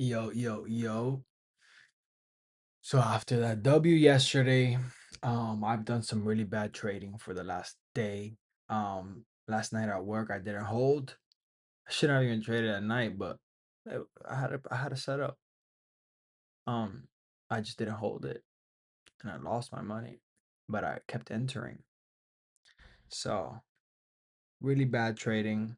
Yo, yo, yo. So after that W yesterday, I've done some really bad trading for the last day. Last night at work I didn't hold. I should not even traded at night, but I had a setup. Um, I just didn't hold it and I lost my money, but I kept entering. So really bad trading.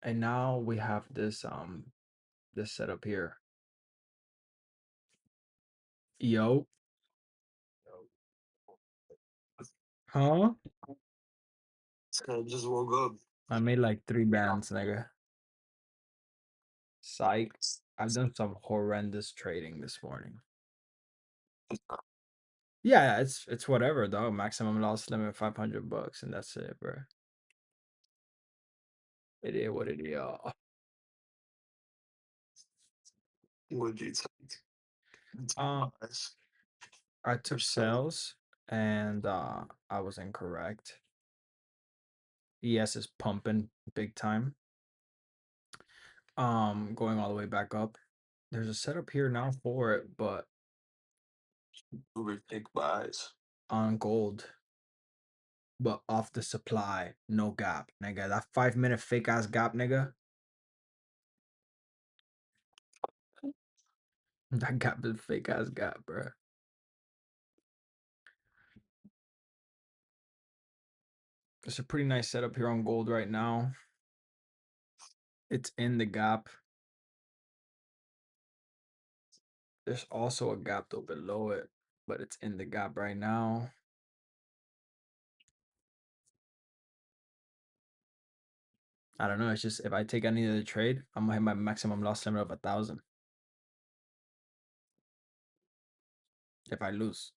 And now we have this setup here. Yo, huh? I just woke up. I made like 3 bands, nigga. Psych. I've done some horrendous trading this morning. Yeah, it's whatever, dog. Maximum loss limit $500, and that's it, bro. It is what it is. Would you take Um, buys I or took sell? sales, and I was incorrect. ES is pumping big time. Going all the way back up. There's a setup here now for it, but Who would take buys? on gold, but off the supply, no gap, nigga. That 5 minute fake ass gap, nigga. That gap is fake ass gap, bro. It's a pretty nice setup here on gold right now. It's in the gap. There's also a gap though below it, but it's in the gap right now. I don't know. It's just if I take any other trade, I'm gonna hit my maximum loss limit of 1,000 if I lose.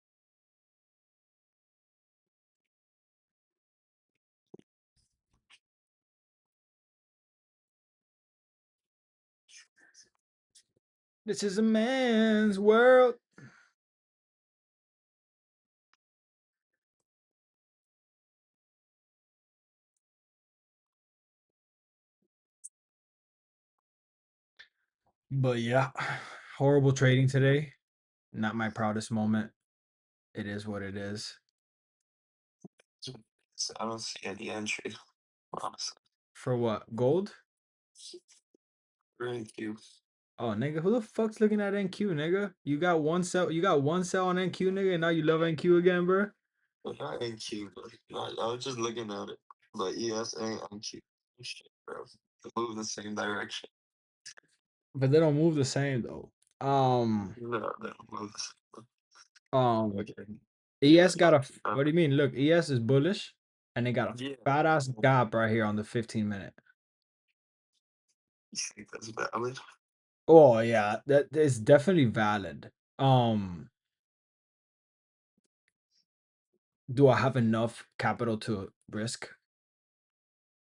This is a man's world. But yeah, horrible trading today. Not my proudest moment. It is what it is. I don't see any entry, honestly. For what? Gold? Thank you. Oh, nigga, who the fuck's looking at NQ, nigga? You got one sell. You got one sell on NQ, nigga, and now you love NQ again, bro. But not NQ, but I was just looking at it. But yes, ain't NQ. Shit, bro. They move the same direction. But they don't move the same though. Um, No, they don't move the same. um, Okay. ES got a. Uh, What do you mean? Look, ES is bullish, and they got a yeah. fat ass gap right here on the 15 minute. You think that's valid? Oh yeah, that is definitely valid. Do I have enough capital to risk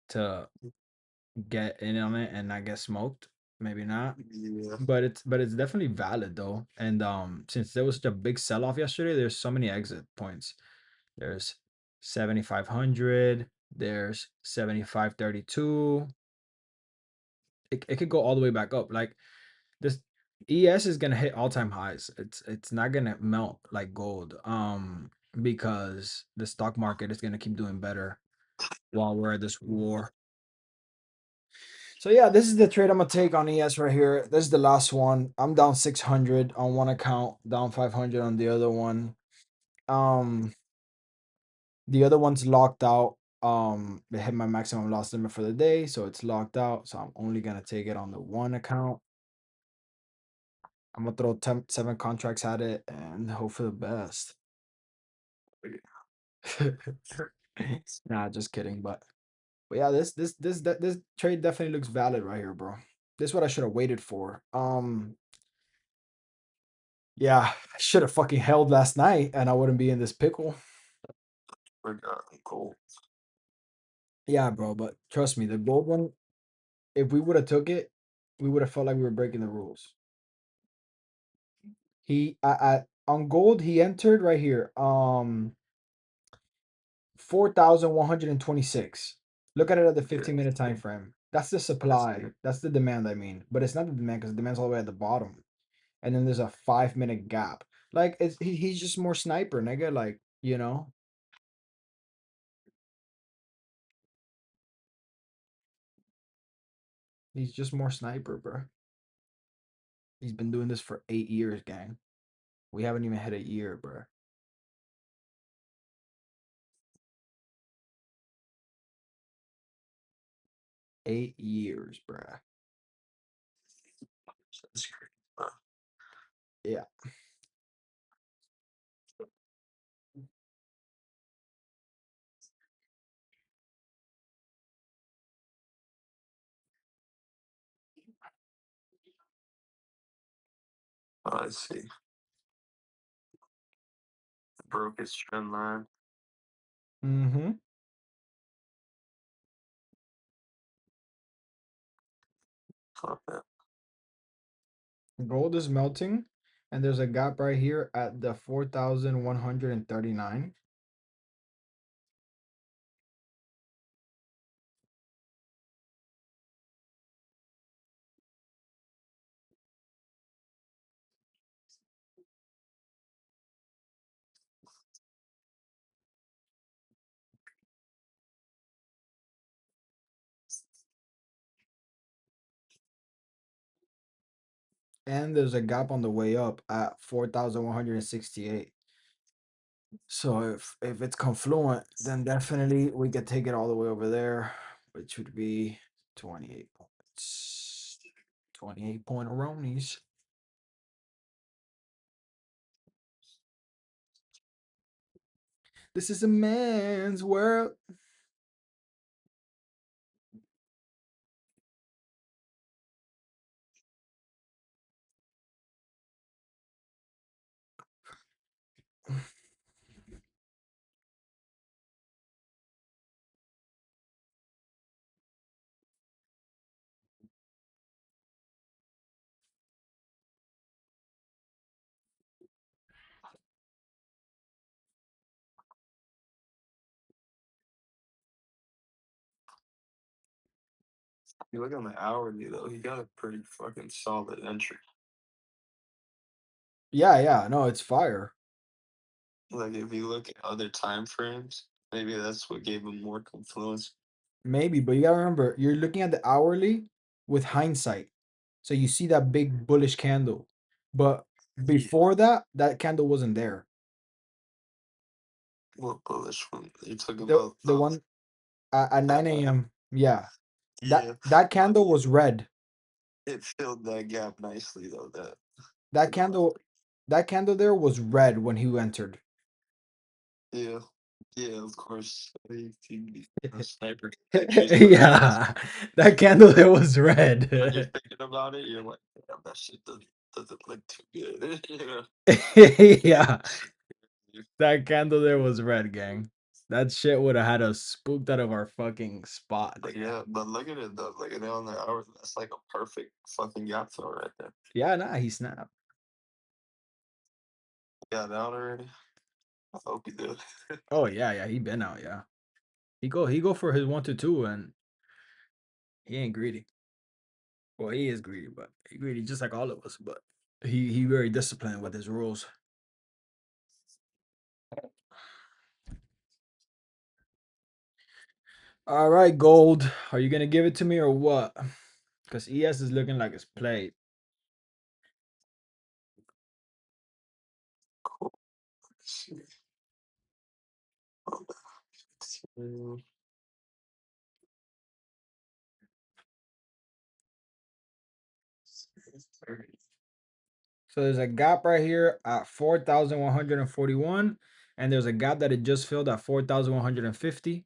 to get in on it and not get smoked? Maybe not. Yeah. But it's definitely valid though. And since there was such a big sell off yesterday, there's so many exit points. There's 7,500. There's 7,532. It could go all the way back up. Like this ES is gonna hit all time highs. It's not gonna melt like gold. Because the stock market is gonna keep doing better while we're at this war. So yeah, this is the trade I'm gonna take on ES right here. This is the last one. I'm down 600 on one account, down 500 on the other one. Um, the other one's locked out. It hit my maximum loss limit for the day, so it's locked out. So I'm only gonna take it on the one account. I'm gonna throw 7 contracts at it and hope for the best. Nah, just kidding. But yeah, this trade definitely looks valid right here, bro. This is what I should have waited for. Yeah, I should have fucking held last night and I wouldn't be in this pickle. Forgot gold. Yeah, bro, but trust me, the gold one, if we would have took it, we would have felt like we were breaking the rules. He I on gold, he entered right here. 4,126. Look at it at the Yeah. 15-minute time frame. That's the That's supply. That's the demand, I mean. But it's not the demand because the demand's all the way at the bottom. And then there's a 5 minute gap. Like he's just more sniper, nigga. Like, he's just more sniper, bro. He's been doing this for 8 years, gang. We haven't even hit a year, bro. 8 years, bruh. that's great. Huh. Yeah. Oh, I see. Broke his trend line. Mm-hmm. Fuck that. Gold is melting, and there's a gap right here at the 4,139. And there's a gap on the way up at 4,168. So if it's confluent, then definitely we could take it all the way over there, which would be 28 points. 28 point Aronies. This is a man's world. You look on the hourly though, he got a pretty fucking solid entry. Yeah, yeah, no, it's fire. Like if you look at other time frames, maybe that's what gave him more confluence. Maybe, but you gotta remember, you're looking at the hourly with hindsight. So you see that big bullish candle. But Yeah. before that, that candle wasn't there. What bullish one? You talking The about the the one at that 9 a.m. Yeah. That yeah. that But candle was red. it filled that gap nicely though, that That you know candle that candle there was red when he entered. yeah. Yeah, of course. A sniper can choose what it is. Yeah. That candle there was When you're red. thinking about it, you're like, damn, that shit doesn't look too good. Yeah. Yeah. Shit. That candle there was red, gang. That shit would have had us spooked out of our fucking spot, But nigga. yeah, but look at it though. Look at it on the hour. That's like a perfect fucking gap fill right there. Yeah, nah, he snapped. Got out already. I hope you do. Oh yeah, yeah, he been out, yeah. He go for his 1 to 2 and he ain't greedy. Well, he is greedy, but he greedy just like all of us, but he very disciplined with his rules. All right, gold. Are you gonna give it to me or what? Because ES is looking like it's played. Cool. Let's see. Oh, So there's a gap right here at 4,141, and there's a gap that it just filled at 4,150.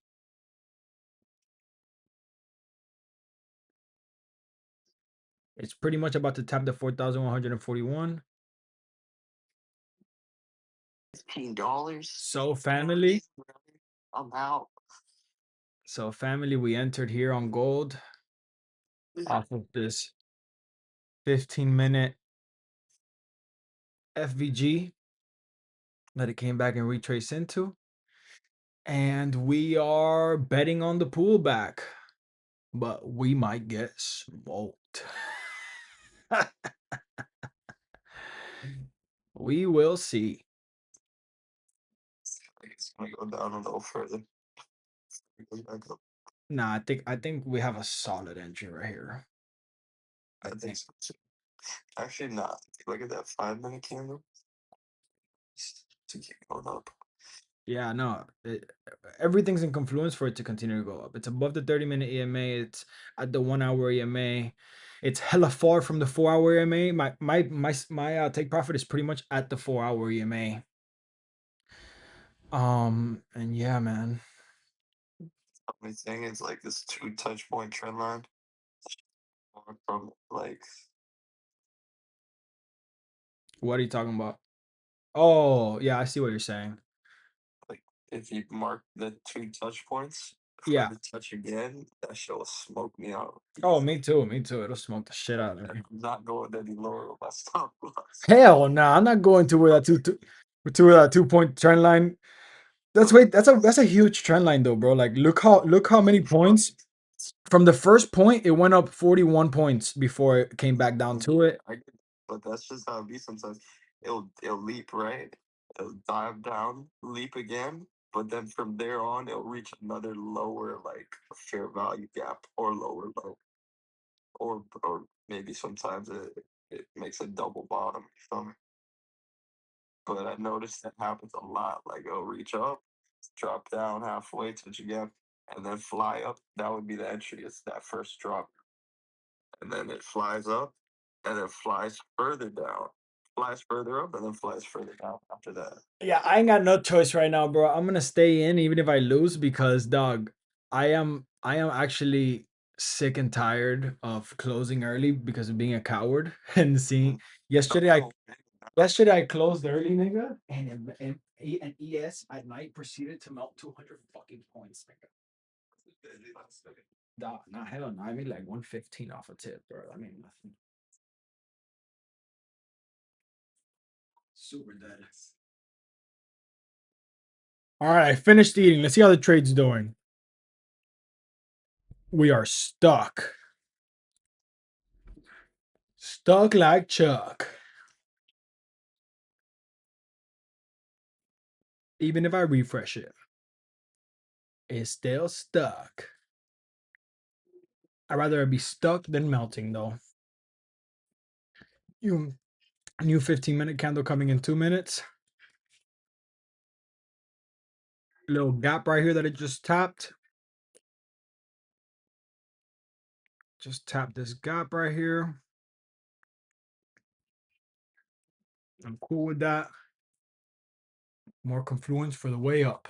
It's pretty much about to tap the 4,141. $15. So Damn, family, I'm out. we entered here on gold off of this 15-minute FVG that it came back and retraced into. And we are betting on the pullback. but we might get smoked. We will see. Like it's gonna go down a little further. It goes back up. Nah, I think we have a solid entry right here. I I think think. so too. Actually, not. Look at that 5 minute candle to keep going up. Yeah, no, everything's in confluence for it to continue to go up. It's above the 30-minute EMA. It's at the 1 hour EMA. It's hella far from the 4 hour EMA. My take profit is pretty much at the 4 hour EMA. And yeah, man. Only thing is like this two touch point trend line from like What are you talking about? Oh, yeah, I see what you're saying. like if you mark the two touch points for Yeah. the touch again, that shit will smoke me out. Oh, me too. Me too. It'll smoke the shit out of I'm me. not going any lower with my stop loss. Hell no, I'm not going to where that to where that 2 point trend line. That's a huge trend line though, bro. Like look how many points from the first point it went up 41 points before it came back down to it. I get, but that's just how it be sometimes. It'll leap right, it'll dive down, leap again, but then from there on it'll reach another lower like fair value gap or lower low, or maybe sometimes it makes a double bottom. You feel me? But I noticed that happens a lot. Like it'll reach up, drop down halfway, touch again, and then fly up. That would be the entry. It's that first drop, and then it flies up, and then flies further down, flies further up, and then flies further down after that. Yeah, I ain't got no choice right now, bro. I'm gonna stay in even if I lose because dog, I am actually sick and tired of closing early because of being a coward and seeing Mm. yesterday I Oh, yesterday I closed early, nigga, and ES at night proceeded to melt 200 fucking points, nigga. Dog, nah, hell no. I made like 115 off a tip, bro. I mean nothing. Super dead. All right, I finished eating. Let's see how the trade's doing. We are stuck. Stuck like Chuck. Even if I refresh it, it's still stuck. I'd rather it be stuck than melting, though. You new 15-minute candle coming in 2 minutes. Little gap right here that it just tapped. Just tap this gap right here. I'm cool with that. More confluence for the way up.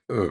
Uh.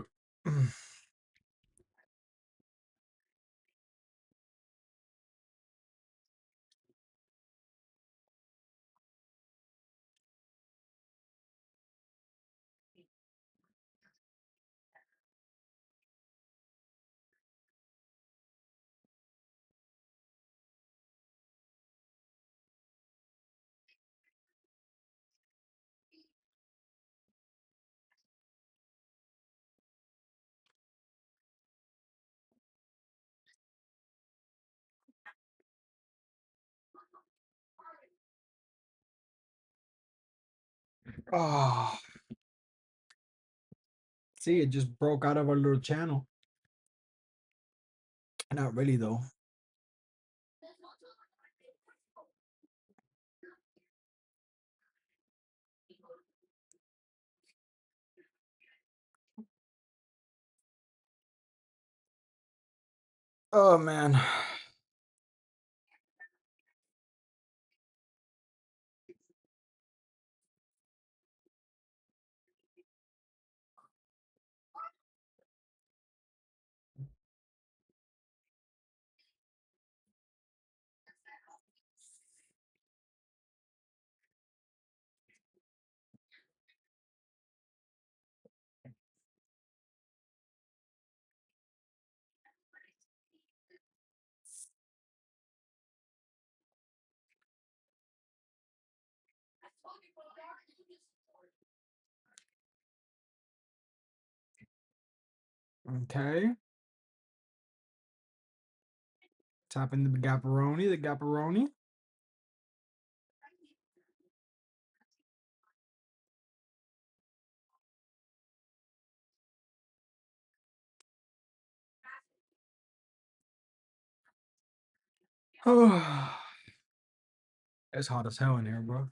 Oh, see, it just broke out of our little channel. Not really, though. Oh, man. Okay. Tapping the gapperoni, the gapperoni. It's hot as hell in here, bro.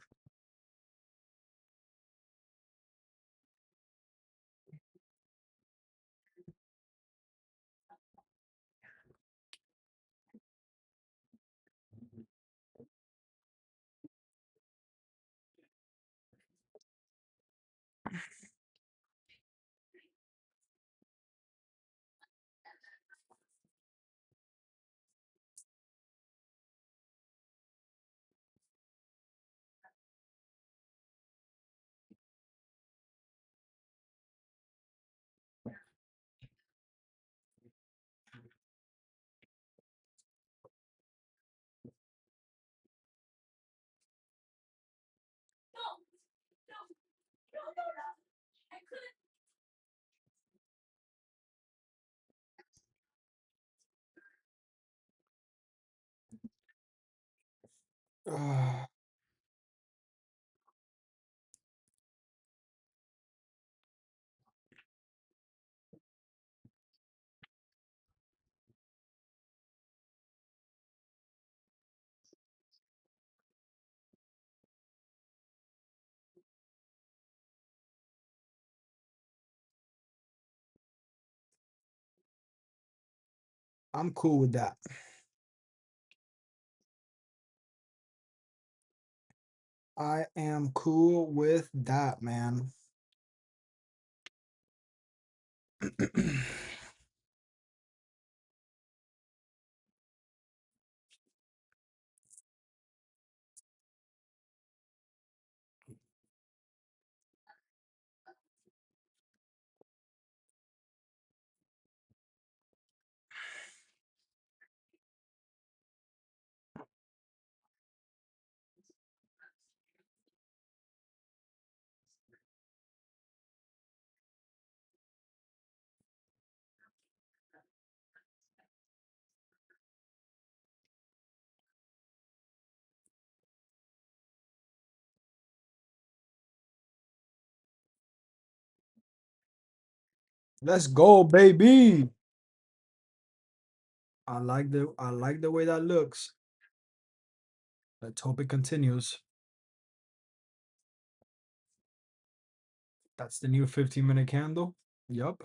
I'm cool with that. I am cool with that, man. Let's go, baby. I like the way that looks. Let's hope it continues. That's the new 15-minute candle. Yup.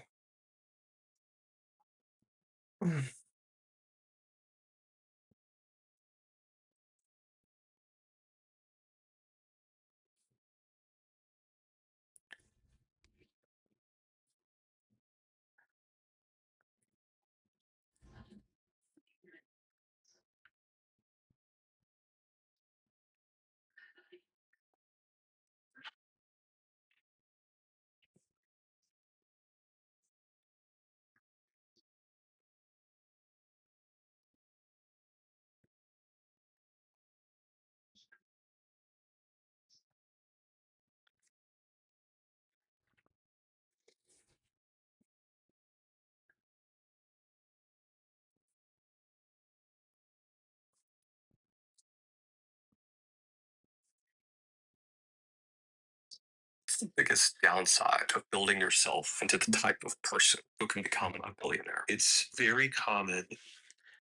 It's the biggest downside of building yourself into the type of person who can become a billionaire. It's very common.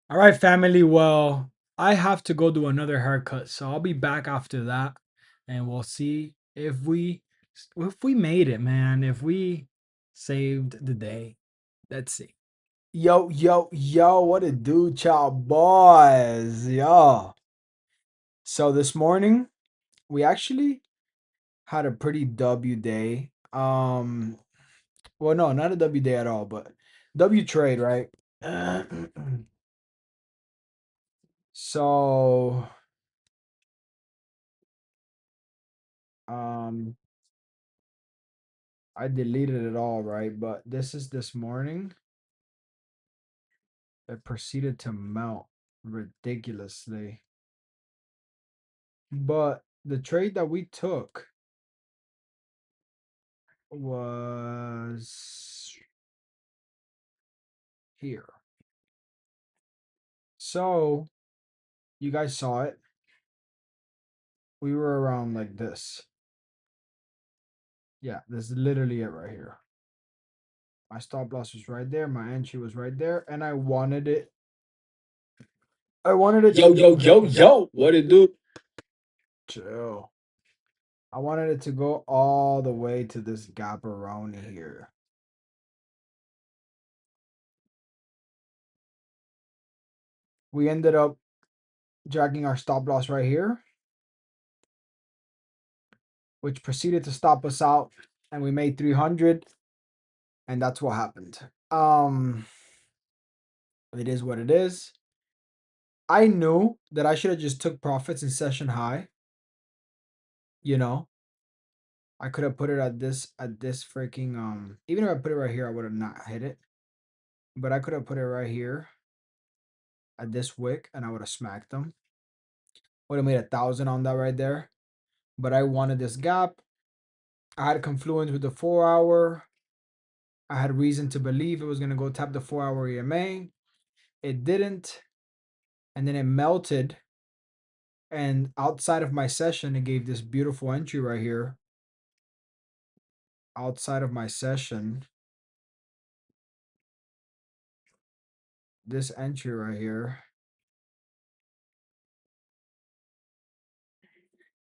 All right, family. Well, I have to go do another haircut, so I'll be back after that, and we'll see if we made it, man. If we saved the day. Let's see. Yo, yo, yo, what it do, child boys? Yo. So this morning, we actually had a pretty W day. Well, no, not a W day at all, but W trade, right? So, um, I deleted it all, right? But this is this morning. It proceeded to mount ridiculously. But the trade that we took was here. So you guys saw it. We were around like this. Yeah, this is literally it right here. My stop loss was right there. My entry was right there, and I wanted it. I wanted it. Yo, yo, yo, yo. What it do? Chill. I wanted it to go all the way to this gapperoni here. We ended up dragging our stop loss right here, which proceeded to stop us out, and we made 300, and that's what happened. It is what it is. I knew that I should have just took profits in session high. You know, I could have put it at this freaking even if I put it right here, I would have not hit it. But I could have put it right here at this wick and I would have smacked them. Would have made 1,000 on that right there. But I wanted this gap. I had confluence with the 4 hour. I had reason to believe it was gonna go tap the 4 hour EMA. It didn't. And then it melted. And outside of my session, it gave this beautiful entry right here. Outside of my session, this entry right here,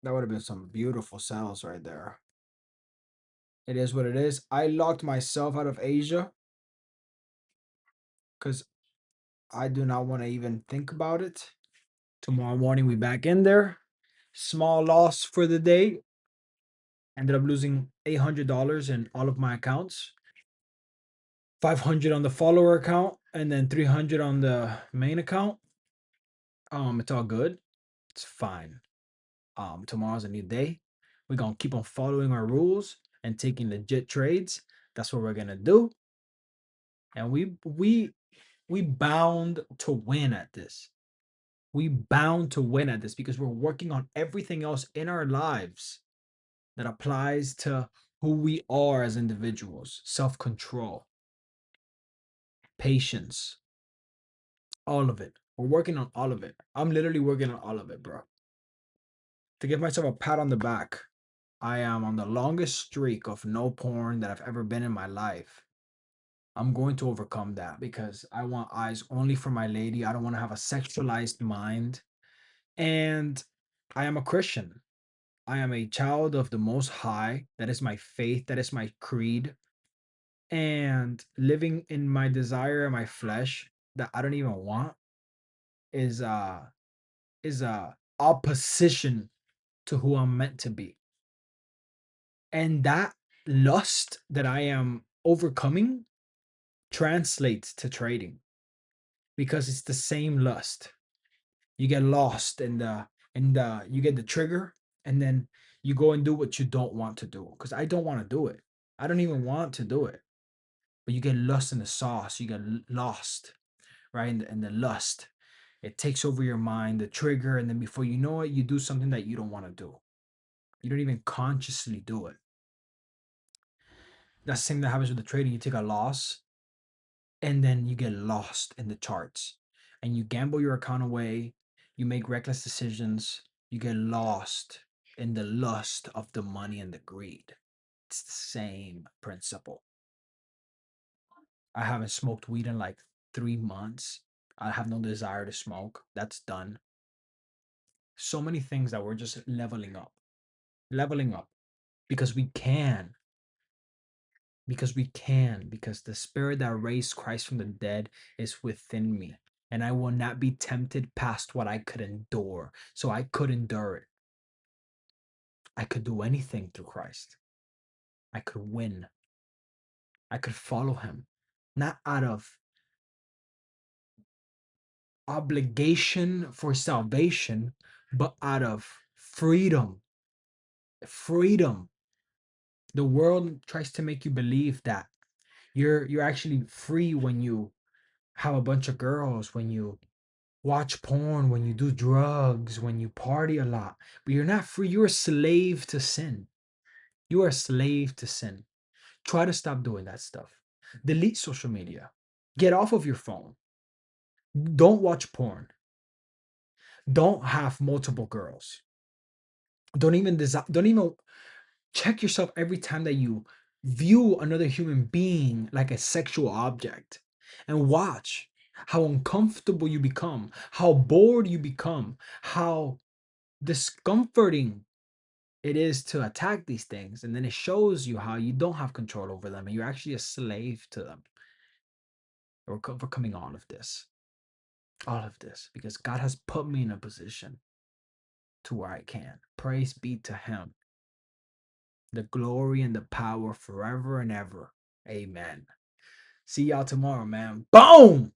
that would have been some beautiful sales right there. It is what it is. I locked myself out of Asia because I do not want to even think about it. Tomorrow morning, we back in there. Small loss for the day. Ended up losing $800 in all of my accounts. 500 on the follower account and then 300 on the main account. It's all good. It's fine. Tomorrow's a new day. We're gonna keep on following our rules and taking legit trades. That's what we're gonna do. And we bound to win at this. We bound to win at this because we're working on everything else in our lives that applies to who we are as individuals. Self-control, patience, all of it. We're working on all of it. I'm literally working on all of it, bro. To give myself a pat on the back, I am on the longest streak of no porn that I've ever been in my life. I'm going to overcome that because I want eyes only for my lady. I don't want to have a sexualized mind. And I am a Christian. I am a child of the Most High. That is my faith. That is my creed. And living in my desire and my flesh that I don't even want is opposition to who I'm meant to be. And that lust that I am overcoming translates to trading because it's the same lust. You get lost in the you get the trigger and then you go and do what you don't want to do because I don't want to do it. I don't even want to do it. But you get lost in the sauce. You get lost, right? In the lust. It takes over your mind, the trigger, and then before you know it, you do something that you don't want to do. You don't even consciously do it. That's the same that happens with the trading. You take a loss and then you get lost in the charts and you gamble your account away. You make reckless decisions. You get lost in the lust of the money and the greed. It's the same principle. I haven't smoked weed in like 3 months. I have no desire to smoke. That's done. So many things that we're just leveling up because we can, because the spirit that raised Christ from the dead is within me. And I will not be tempted past what I could endure. So I could endure it. I could do anything through Christ. I could win. I could follow him, not out of obligation for salvation, but out of freedom. Freedom. The world tries to make you believe that you're actually free when you have a bunch of girls, when you watch porn, when you do drugs, when you party a lot, but you're not free. You're a slave to sin. You are a slave to sin. Try to stop doing that stuff. Delete social media. Get off of your phone. Don't watch porn. Don't have multiple girls. Don't even check yourself every time that you view another human being like a sexual object, and watch how uncomfortable you become, how bored you become, how discomforting it is to attack these things. And then it shows you how you don't have control over them and you're actually a slave to them. We're overcoming all of this, because God has put me in a position to where I can. Praise be to Him. The glory and the power forever and ever. Amen. See y'all tomorrow, man. Boom!